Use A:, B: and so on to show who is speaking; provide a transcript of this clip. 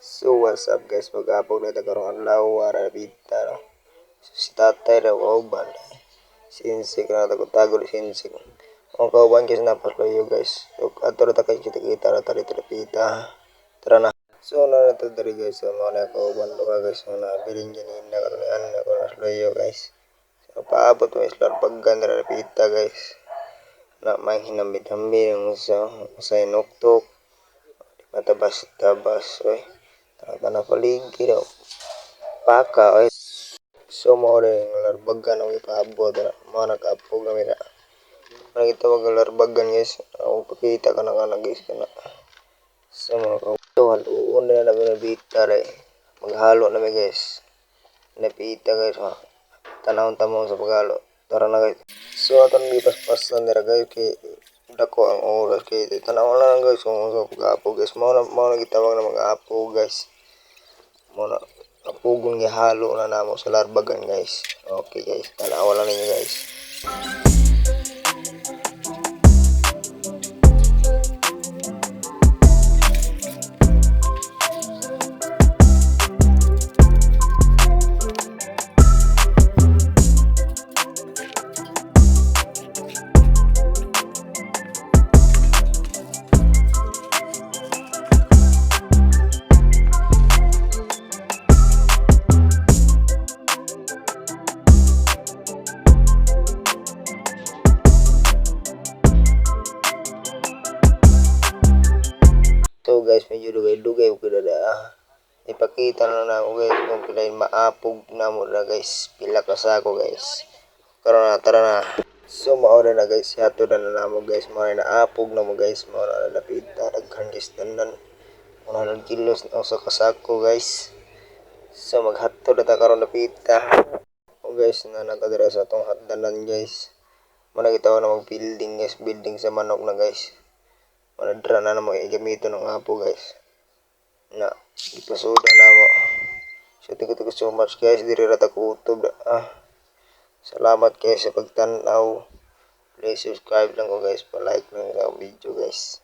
A: So what's up guys, mag-apog na karong adlaw wara bita no. So, si tatay raw kauban. Sinsig na tago sinsig. Ang kauban guys napasloyo guys. So ato ra ta kay kita ra tari pita. Tara na. So na nato diri guys, so mo na kauban do guys na bilin ginin na karon na ko nasloyo guys. So paabot mo islar paggan ra pita guys. Na may hinamid-hamid sa inuktok. Matabas-tabas oy. Tanah paligid daw. Paka oy. So mo rin larbagan ang ipaabot na mga nag-apog na mira. Nakita wag larbagan guys. Ako pakita ka na guys kana. So mga kauto haluon na namin na bita rin. Maghalo namin guys. Napita guys ha. Tanahon tamang sa paghalo. Tara na guys. So atong gipas-pasan nila guys kay dako ang oras kay tanawon lang guys kung sa pag-apog guys. Mao na gitawag na mag-apog guys. Muna apugon gihalo na namo sa larbagan guys. Okay guys, tanawa lang ninyo guys. So guys, medyo dugay-dugay ko dada. Ipakita na ako guys kung pila maapog na mo na guys. Pila ka sako guys. Karon na, tara na. So maura na guys, hato na namo guys. Maura na apog na mo guys. Maura na lapita, daghan guys tanan. 100 kilos na sa kasako guys. So maghatto na ta karon lapita. O guys, na nakadira sa atong hatdanan guys. Muna kita na mag-building guys, building sa manok na guys. Manadra na mo igamito ng apo guys. Na ipasuda na mo. So thank you so much guys. Diri ra ta ko utog. Salamat guys sa pagtanaw. Please subscribe lang ko guys, pa-like lang sa video guys.